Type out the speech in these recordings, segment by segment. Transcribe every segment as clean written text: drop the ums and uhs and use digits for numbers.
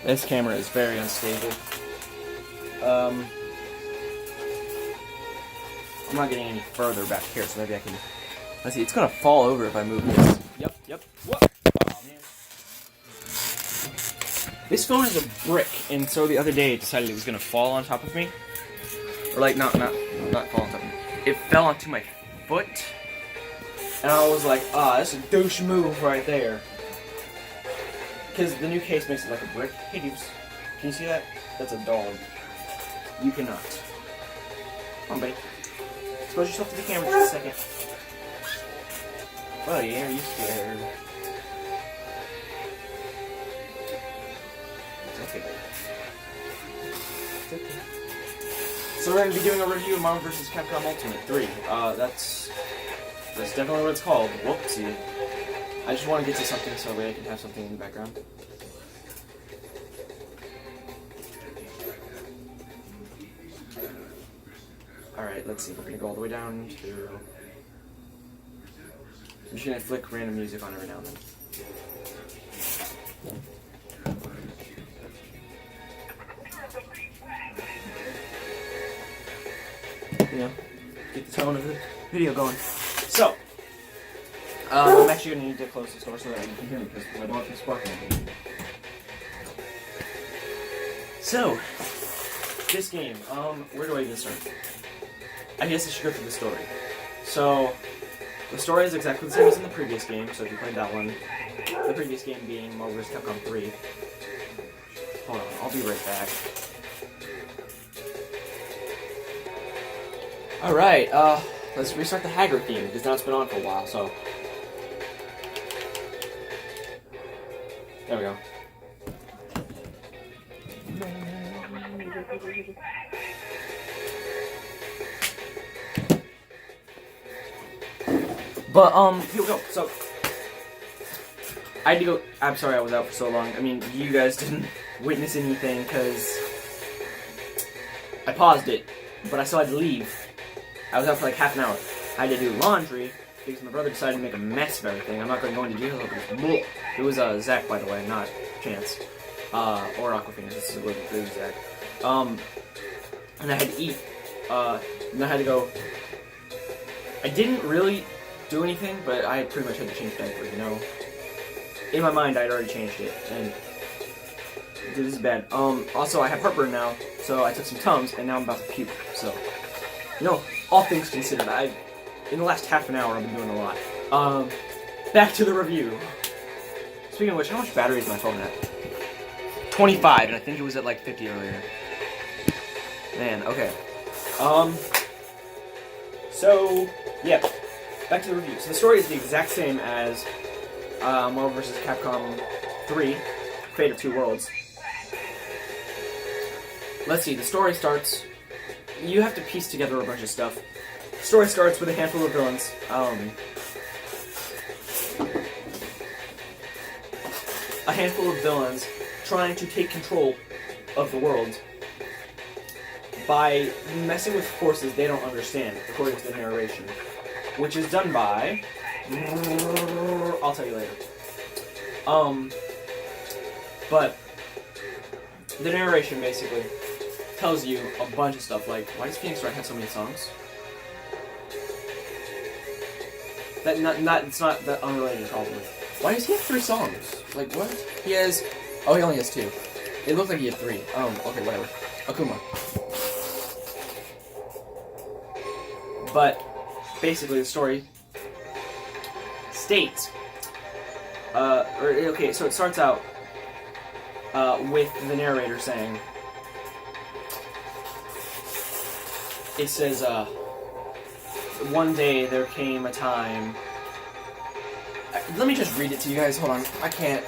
This camera is very unstable. I'm not getting any further back here, so maybe I can... Let's see, it's gonna fall over if I move this. Yep. Whoa! Oh, man. This phone is a brick, and so the other day it decided it was gonna fall on top of me. Or like, not fall on top of me. It fell onto my foot, and I was like, that's a douche move right there. Because the new case makes it like a brick. Hey, dudes. Can you see that? That's a dog. You cannot. Come on, buddy. Expose yourself to the camera for a second. Buddy, are you scared? It's okay. It's okay. So we're going to be doing a review of Marvel vs. Capcom Ultimate 3. That's definitely what it's called. Whoopsie. I just want to get to something so that I can have something in the background. Alright, let's see. We're going to go all the way down to... I'm just going to flick random music on every now and then. You know, get the tone of the video going. So, I'm actually going to need to close this door so that you can hear me because my dog is barking at me. So, this game, where do I even start? I guess I should go through the story. So, the story is exactly the same as in the previous game, so if you played that one, the previous game being Marvel vs. Capcom 3. Hold on, I'll be right back. Alright, let's restart the Haggard theme, because now it's been on for a while, so... There we go. But, here we go. So, I had to go... I'm sorry I was out for so long. I mean, you guys didn't witness anything, because I paused it, but I still had to leave. I was out for like half an hour. I had to do laundry, because my brother decided to make a mess of everything. I'm not going to go into detail, because it was Zach, by the way, not Chance. Or Aquafina, this is what it was, Zach. And I had to eat. And I had to go... I didn't really do anything, but I pretty much had to change diapers, you know? In my mind, I'd already changed it, and... This is bad. Also, I have heartburn now, so I took some Tums, and now I'm about to puke, so... You know, all things considered, in the last half an hour, I've been doing a lot. Back to the review. Speaking of which, how much battery is my phone at? 25, and I think it was at like 50 earlier. Man, okay. So, yeah. Back to the review. So the story is the exact same as Marvel vs. Capcom 3, Fate of Two Worlds. Let's see, the story starts... You have to piece together a bunch of stuff. The story starts with a handful of villains. A handful of villains trying to take control of the world by messing with forces they don't understand, according to the narration. Which is done by... I'll tell you later. But the narration basically tells you a bunch of stuff, like, why does Phoenix Wright have so many songs? It's not that unrelated probably. Why does he have 3 songs? Like, what? He has... Oh, he only has 2. It looked like he had 3. Okay, whatever. Akuma. But, basically, the story states... okay, so it starts out with the narrator saying... It says, one day there came a time... Let me just read it to you guys. Hold on. I can't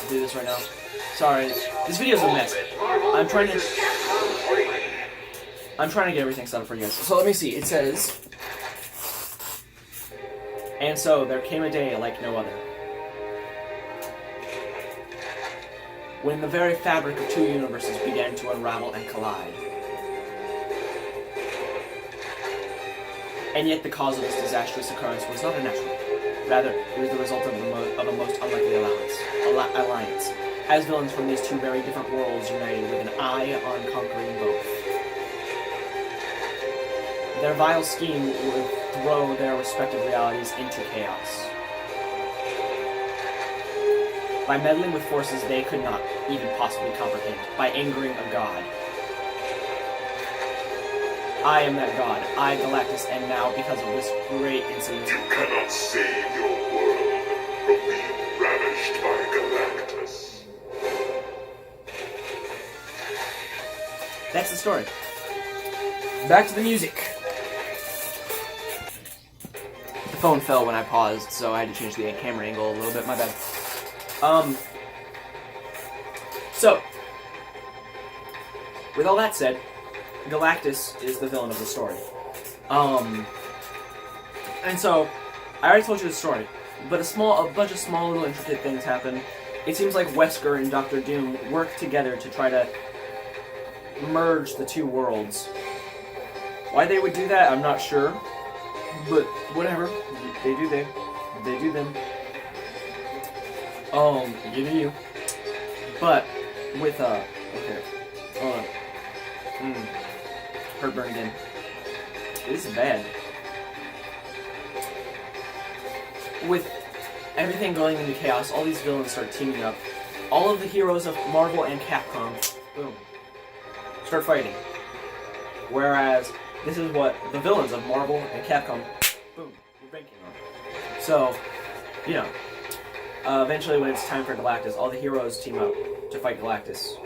do this right now. Sorry. This video's a mess. I'm trying to get everything set up for you guys. So let me see. It says... And so there came a day like no other, when the very fabric of 2 universes began to unravel and collide. And yet the cause of this disastrous occurrence was not a natural Rather, it was the result of a most unlikely alliance, as villains from these two very different worlds united with an eye on conquering both. Their vile scheme would throw their respective realities into chaos. By meddling with forces they could not even possibly comprehend, by angering a god. I am that god, I Galactus, and now, because of this great incident... You cannot save your world from being ravished by Galactus. That's the story. Back to the music. The phone fell when I paused, so I had to change the camera angle a little bit, my bad. So, with all that said, Galactus is the villain of the story. And so, I already told you the story, but a bunch of small little intricate things happen. It seems like Wesker and Dr. Doom work together to try to merge the two worlds. Why they would do that, I'm not sure, but whatever. They do them. You do you. But, with, okay. Hold on. Heartburn again. This is bad. With everything going into chaos, all these villains start teaming up. All of the heroes of Marvel and Capcom, boom, start fighting. Whereas, this is what the villains of Marvel and Capcom, boom, we're banking on. So, you know, eventually when it's time for Galactus, all the heroes team up to fight Galactus.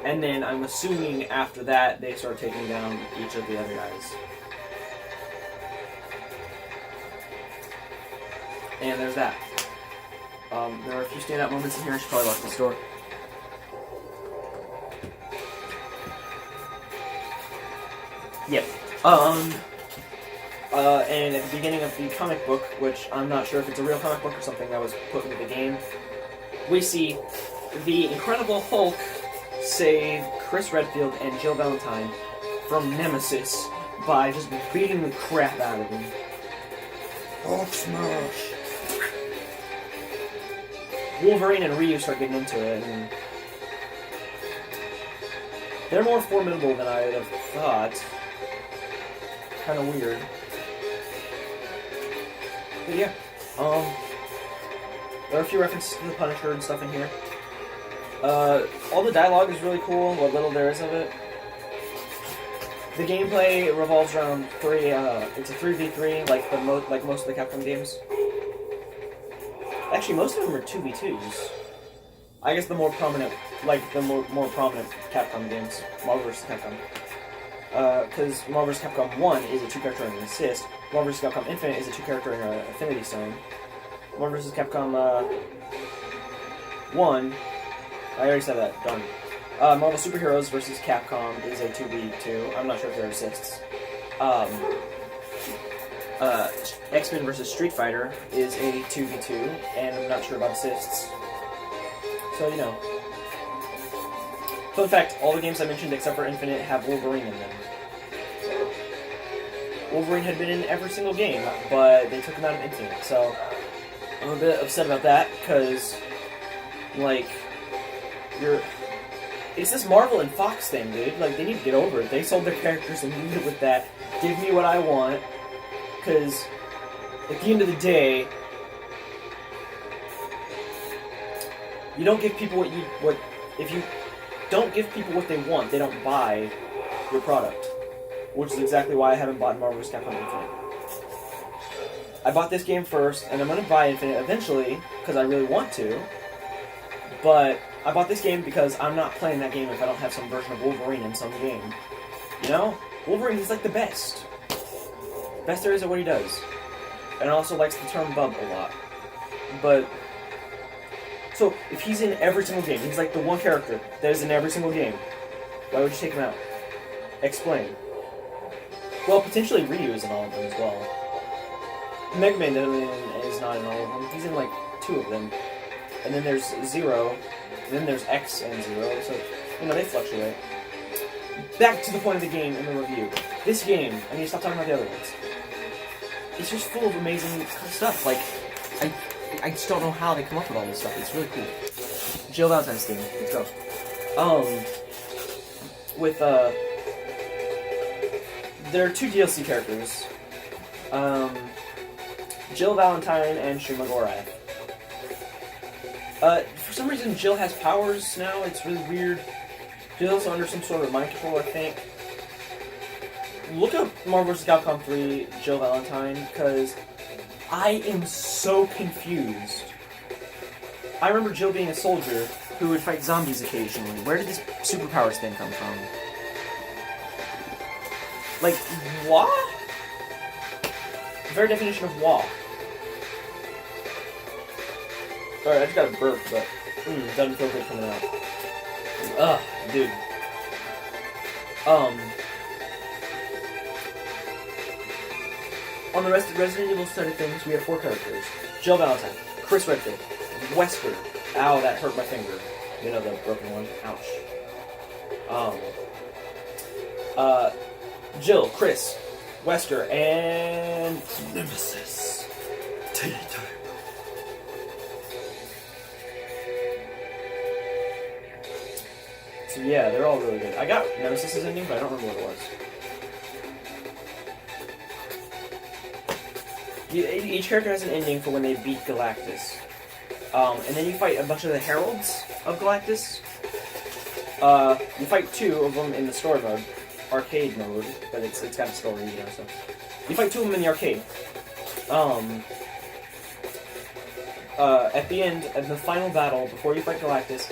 And then, I'm assuming after that, they start taking down each of the other guys. And there's that. There are a few standout moments in here. I should probably lock this door. Yep. And at the beginning of the comic book, which I'm not sure if it's a real comic book or something that was put into the game, we see the Incredible Hulk save Chris Redfield and Jill Valentine from Nemesis by just beating the crap out of him. Hulk smash! Wolverine and Ryu start getting into it, and they're more formidable than I would have thought. Kind of weird. But yeah, there are a few references to the Punisher and stuff in here. All the dialogue is really cool, what little there is of it. The gameplay revolves around it's a 3v3, like most of the Capcom games. Actually, most of them are 2v2s. I guess the more prominent, more prominent Capcom games, Marvel vs. Capcom. Because Marvel vs. Capcom 1 is a 2-character and an assist. Marvel vs. Capcom Infinite is a 2-character and an Affinity Stone. Marvel vs. Capcom 1, I already said that, done. Marvel Superheroes vs. Capcom is a 2v2. I'm not sure if there are assists. X-Men vs. Street Fighter is a 2v2, and I'm not sure about assists. So, you know. Fun fact, all the games I mentioned except for Infinite have Wolverine in them. Wolverine had been in every single game, but they took him out of Infinite, so I'm a bit upset about that, because, like, it's this Marvel and Fox thing, dude. Like, they need to get over it. They sold their characters and leave it with that. Give me what I want, because at the end of the day, you don't give people if you don't give people what they want, they don't buy your product. Which is exactly why I haven't bought Marvel vs. Capcom Infinite. I bought this game first, and I'm going to buy Infinite eventually, because I really want to, but I bought this game because I'm not playing that game if I don't have some version of Wolverine in some game. You know? Wolverine is like the best. Best there is at what he does. And also likes the term bub a lot. But, so, if he's in every single game, he's like the one character that is in every single game, why would you take him out? Explain. Well, potentially Ryu is in all of them as well. Mega Man is not in all of them. He's in like 2 of them. And then there's Zero, and then there's X and Zero, so, you know, they fluctuate. Back to the point of the game in the review. This game, I need to stop talking about the other ones. It's just full of amazing stuff. Like, I just don't know how they come up with all this stuff. It's really cool. Jill Valentine's theme. Let's go. With there are 2 DLC characters. Jill Valentine and Shuma Gorath. For some reason, Jill has powers now. It's really weird. Jill's under some sort of mind control, I think. Look up Marvel vs. Capcom 3 Jill Valentine, because I am so confused. I remember Jill being a soldier who would fight zombies occasionally. Where did this superpowers thing come from? Like, what? The very definition of what? Alright, I just got a burp, but doesn't feel good coming out. Ugh, dude. On the Resident Evil side of things, we have 4 characters. Jill Valentine, Chris Redfield, Wesker. Ow, that hurt my finger. You know, the broken one. Ouch. Jill, Chris, Wesker, and Nemesis. Tea time. So yeah, they're all really good. I got Nemesis' ending, but I don't remember what it was. Each character has an ending for when they beat Galactus. And then you fight a bunch of the Heralds of Galactus. You fight 2 of them in the story mode, arcade mode, but it's got a story, you know, so. You fight 2 of them in the arcade. At the end, of the final battle, before you fight Galactus,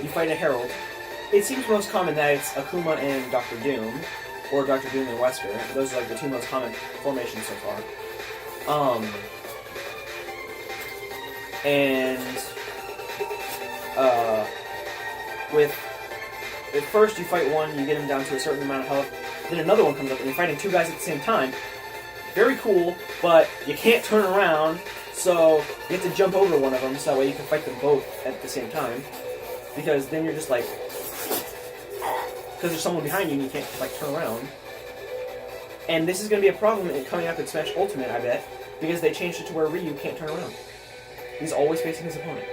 you fight a Herald. It seems most common that it's Akuma and Dr. Doom, or Dr. Doom and Wesker. Those are like the 2 most common formations so far. At first you fight one, you get him down to a certain amount of health, then another one comes up and you're fighting 2 guys at the same time. Very cool, but you can't turn around, so you have to jump over one of them so that way you can fight them both at the same time. Because then you're just like, because there's someone behind you and you can't like turn around. And this is going to be a problem coming up in Smash Ultimate, I bet, because they changed it to where Ryu can't turn around. He's always facing his opponent.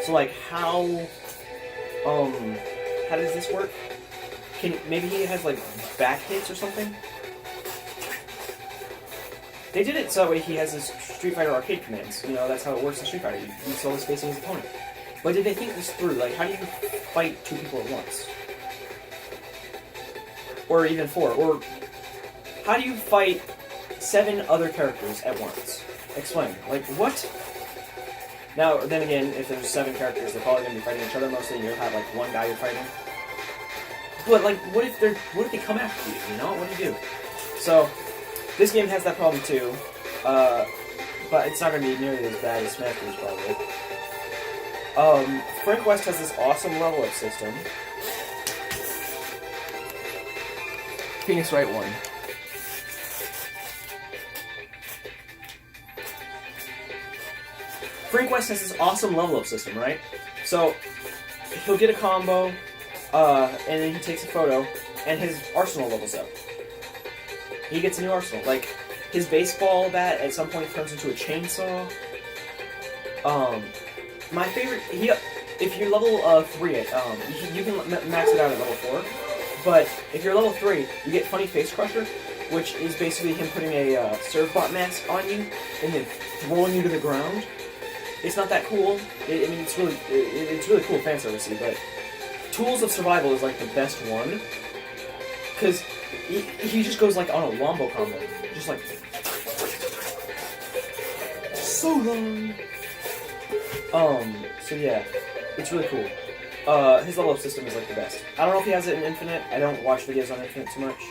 So like, how does this work? Maybe he has like back hits or something? They did it so that way he has his Street Fighter arcade commands. You know, that's how it works in Street Fighter. He's always facing his opponent. But did they think this through? Like, how do you fight 2 people at once? Or even 4? Or how do you fight 7 other characters at once? Explain. Like, what? Now, then again, if there's 7 characters, they're probably going to be fighting each other mostly. You'll have, like, 1 guy you're fighting. But, like, what if they come after you, you know? What do you do? So, this game has that problem, too. But it's not going to be nearly as bad as Smash Bros. Probably. Frank West has this awesome level-up system. Phoenix Wright 1. Frank West has this awesome level-up system, right? So, he'll get a combo, and then he takes a photo, and his arsenal levels up. He gets a new arsenal. Like, his baseball bat at some point turns into a chainsaw. My favorite, if you're level 3, you can max it out at level 4, but if you're level 3, you get Funny Face Crusher, which is basically him putting a Servbot mask on you, and then throwing you to the ground. It's not that cool. It's really cool fan servicey, but Tools of Survival is like the best one, because he just goes like on a wombo combo, just like so long. So yeah, it's really cool. His level up system is like the best. I don't know if he has it in Infinite. I don't watch videos on Infinite too much.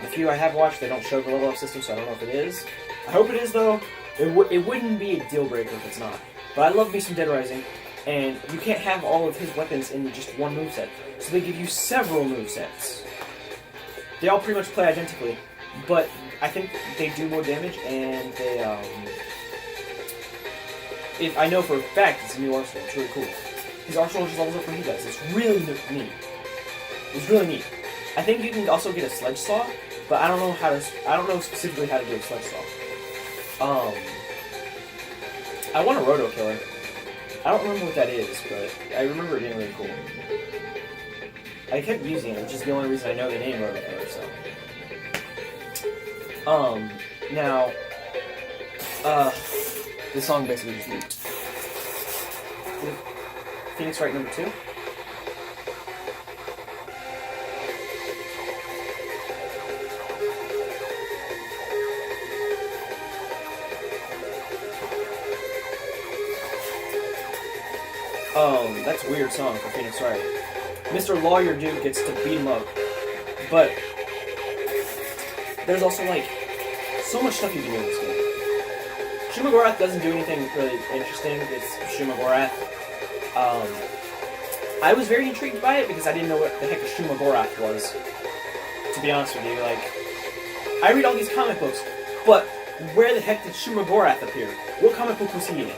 The few I have watched, they don't show the level up system, so I don't know if it is. I hope it is though. It wouldn't be a deal breaker if it's not. But I love me some Dead Rising, and you can't have all of his weapons in just one moveset. So they give you several movesets. They all pretty much play identically, but I think they do more damage, and they, I know for a fact it's a new arsenal. It's really cool. His arsenal just levels up when he does. It's really neat. It's really neat. I think you can also get a sledge saw, but I don't know specifically how to do a sledge saw. I want a Roto Killer. I don't remember what that is, but I remember it being really cool. I kept using it, which is the only reason I know the name Roto Killer, so. Now, this song basically just leaked. Phoenix Wright number 2. That's a weird song for Phoenix Wright. Mr. Lawyer Dude gets to beat him up, but there's also, like, so much stuff you can do in this game. Shumagorath doesn't do anything really interesting. It's Shumagorath. I was very intrigued by it because I didn't know what the heck a Shumagorath was. To be honest with you, like, I read all these comic books, but where the heck did Shumagorath appear? What comic book was he in?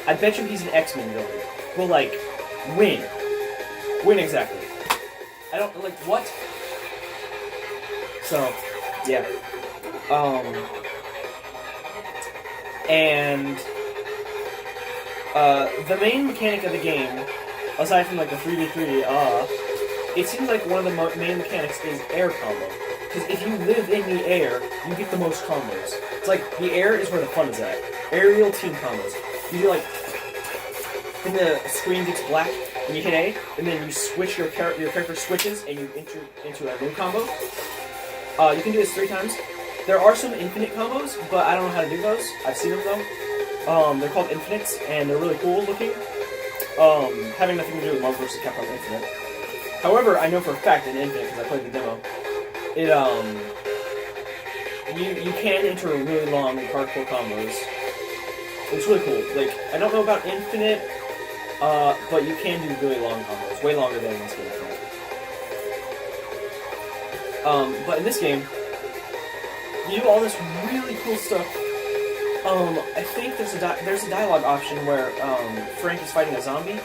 I bet you he's an X-Men villain. Well, like, when? When exactly? I don't, like, what? So, yeah. And, the main mechanic of the game, aside from, like, the 3v3, it seems like one of the main mechanics is air combo. Because if you live in the air, you get the most combos. It's like, the air is where the fun is at. Aerial team combos. You do, like, then the screen gets black, and you hit A, and then you switch your character switches, and you enter into a new combo. You can do this 3 times. There are some infinite combos, but I don't know how to do those. I've seen them though. They're called infinites, and they're really cool looking. Having nothing to do with Marvel vs. Capcom Infinite. However, I know for a fact in Infinite, because I played the demo, you can enter really long hardcore combos. It's really cool. Like, I don't know about Infinite, but you can do really long combos, way longer than in this game. But in this game, you do all this really cool stuff. I think there's a dialogue option where Frank is fighting a zombie.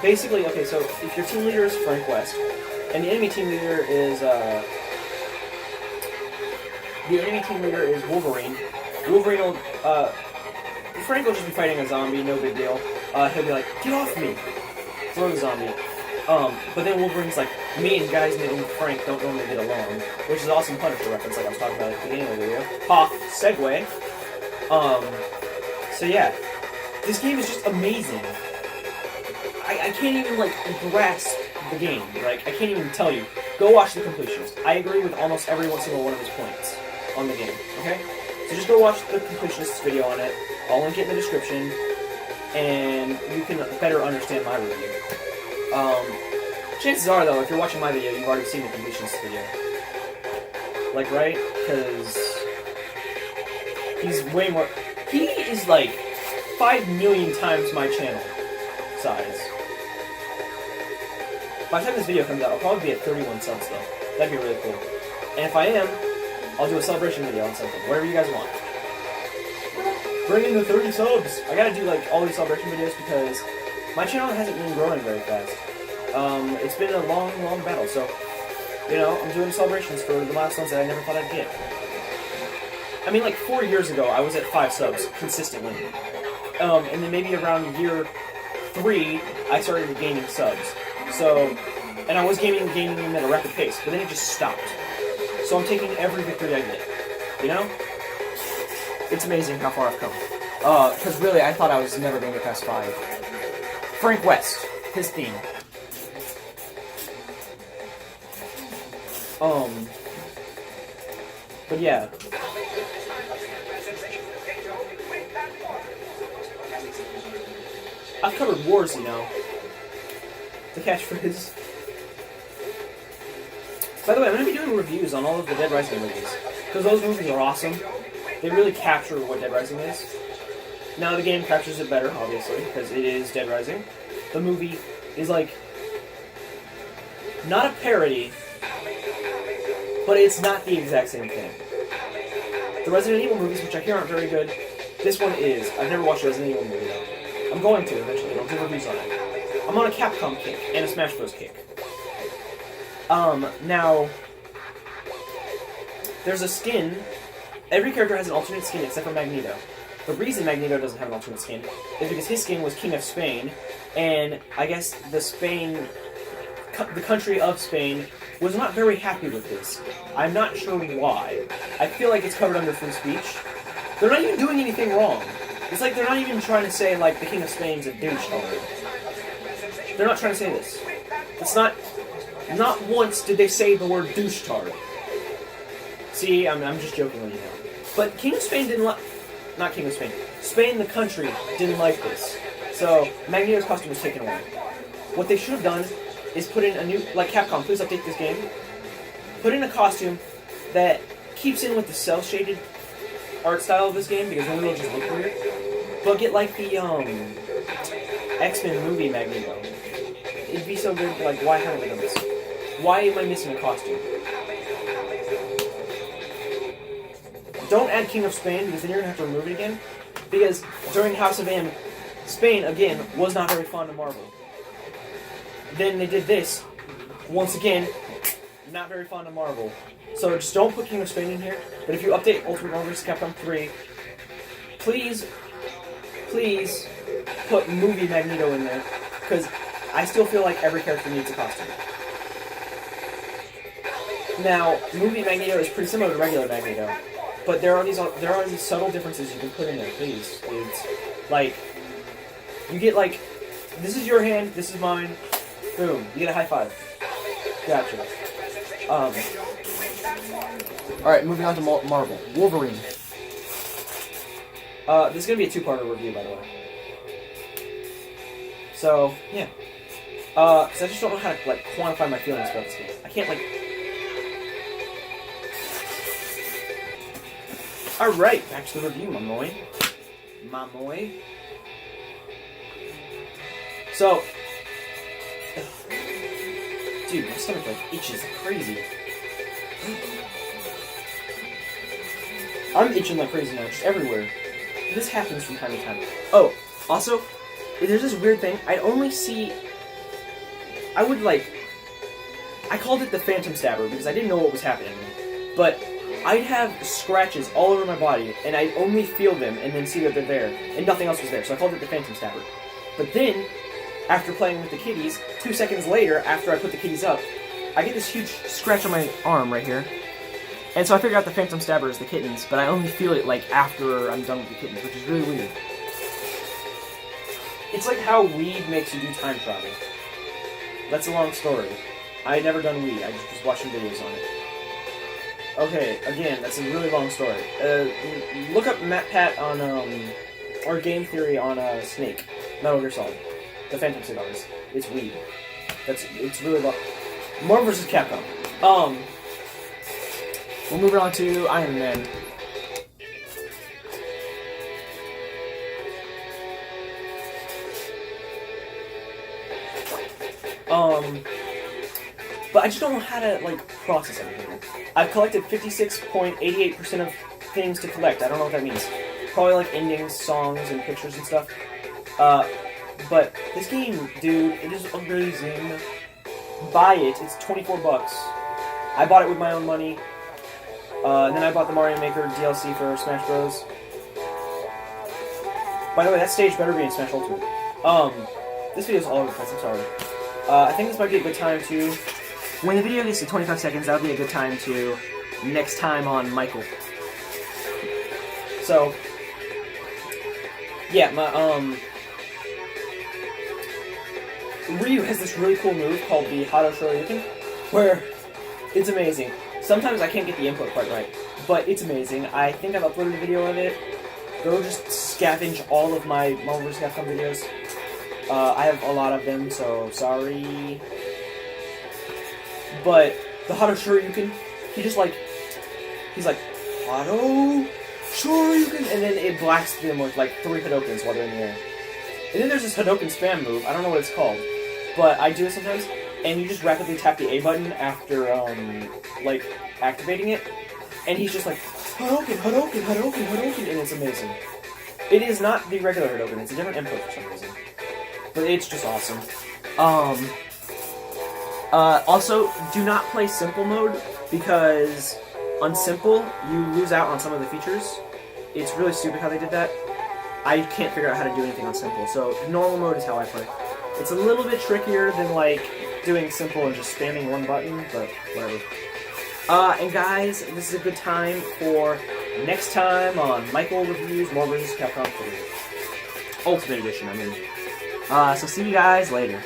Basically, okay, so if your team leader is Frank West, and the enemy team leader is Wolverine. Wolverine will Frank will just be fighting a zombie, no big deal. He'll be like, "Get off me!" Throw the zombie. But then Wolverine's like, "Me and guys named Frank don't normally get along," which is an awesome Punisher reference, like I was talking about at the beginning of the video. Ha! Segue. So yeah, this game is just amazing. I can't even, like, grasp the game. Like, I can't even tell you. Go watch the completionist. I agree with almost every single one of his points on the game, okay? So just go watch the completionist's video on it. I'll link it in the description, and you can better understand my review. Chances are, though, if you're watching my video, you've already seen the completionist video. Like, right? Because he's way more... He is, like, 5 million times my channel size. By the time this video comes out, I'll probably be at 31 subs, though. That'd be really cool. And if I am, I'll do a celebration video on something. Whatever you guys want. Bring in the 30 subs! I gotta do, like, all these celebration videos because my channel hasn't been growing very fast. It's been a long, long battle, so, you know, I'm doing celebrations for the milestones that I never thought I'd get. I mean, like, 4 years ago, I was at 5 subs, consistently. And then maybe around year 3, I started gaining subs. So, and I was gaining them at a rapid pace, but then it just stopped. So I'm taking every victory I get, you know? It's amazing how far I've come. Because really, I thought I was never going to get past 5. Frank West, his theme. But yeah. I've covered wars, you know. The catchphrase. By the way, I'm going to be doing reviews on all of the Dead Rising movies. Because those movies are awesome. They really capture what Dead Rising is. Now the game captures it better, obviously, because it is Dead Rising. The movie is like... not a parody, but it's not the exact same thing. The Resident Evil movies, which I hear aren't very good, this one is. I've never watched a Resident Evil movie, though. I'm going to, eventually. I'll do reviews on it. I'm on a Capcom kick, and a Smash Bros. Kick. Now, there's a skin. Every character has an alternate skin except for Magneto. the reason Magneto doesn't have an alternate skin is because his skin was King of Spain, and I guess the country of Spain was not very happy with this. I'm not sure why. I feel like it's covered under free speech. They're not even doing anything wrong. It's like they're not even trying to say, like, the King of Spain's a douche-tard. They're not trying to say this. It's not once did they say the word douche-tard. See, I'm just joking with you now. But King of Spain didn't not King of Spain. Spain, the country, didn't like this. So, Magneto's costume was taken away. What they should have done is put in a new, like, Capcom, please update this game. Put in a costume that keeps in with the cel-shaded art style of this game, because then it'll just look weird. But get, like, the, X-Men movie Magneto. It'd be so good, like, why haven't they done this? Why am I missing a costume? Don't add King of Spain, because then you're going to have to remove it again. Because during House of M, Spain, again, was not very fond of Marvel. Then they did this. Once again, not very fond of Marvel. So just don't put King of Spain in here. But if you update Ultimate Marvel vs. Capcom 3, please put movie Magneto in there. Because I still feel like every character needs a costume. Now, movie Magneto is pretty similar to regular Magneto. But there are these subtle differences you can put in there, please. It's like, you get like, this is your hand, this is mine, boom, you get a high five. Gotcha. Alright, moving on to Marvel. Wolverine. This is going to be a two-parter review, by the way. So, yeah. Because I just don't know how to, like, quantify my feelings about this game. I can't, like... Alright, back to the review, my boy. My boy. So... Dude, my stomach, like, itches crazy. I'm itching like crazy now, just everywhere. This happens from time to time. Oh, also, there's this weird thing. I called it the Phantom Stabber because I didn't know what was happening. But I'd have scratches all over my body, and I'd only feel them and then see that they're there, and nothing else was there, so I called it the Phantom Stabber. But then, after playing with the kitties, 2 seconds later, after I put the kitties up, I get this huge scratch on my arm right here. And so I figured out the Phantom Stabber is the kittens, but I only feel it, like, after I'm done with the kittens, which is really weird. It's like how weed makes you do time travel. That's a long story. I had never done weed, I just was watching videos on it. Okay, again, that's a really long story. Look up MatPat on, or Game Theory on, Snake. Metal Gear Solid. The Phantom Cigars. It's weed. It's really long. Marvel vs. Capcom. We'll move on to Iron Man. But I just don't know how to, like, process everything. I've collected 56.88% of things to collect. I don't know what that means. Probably, like, endings, songs, and pictures and stuff. But this game, dude, it is amazing. Buy it. It's $24. I bought it with my own money. And then I bought the Mario Maker DLC for Smash Bros. By the way, that stage better be in Smash Ultimate. This video's all over the place, I'm sorry. I think this might be a good time to... When the video gets to 25 seconds, that'll be a good time to... Next time on Michael. So... Yeah, my, Ryu has this really cool move called the Hado Shoryuken, where it's amazing. Sometimes I can't get the input quite right, but it's amazing. I think I've uploaded a video of it. Go just scavenge all of my Marvel vs. Capcom videos. I have a lot of them, so sorry. But the Hado Shoryuken, he's like, Hado Shoryuken, and then it blasts them with like 3 Hadokens while they're in the air. And then there's this Hadoken spam move, I don't know what it's called, but I do it sometimes, and you just rapidly tap the A button after, like, activating it, and he's just like, Hadoken, Hadoken, Hadoken, Hadoken, and it's amazing. It is not the regular Hadoken, it's a different input for some reason. But it's just awesome. Also, do not play simple mode, because on simple, you lose out on some of the features. It's really stupid how they did that. I can't figure out how to do anything on simple. So normal mode is how I play. It's a little bit trickier than like doing simple and just spamming one button, but whatever. And guys, this is a good time for next time on Michael Reviews Marvel vs. Capcom 3. Ultimate Edition, I mean. So see you guys later.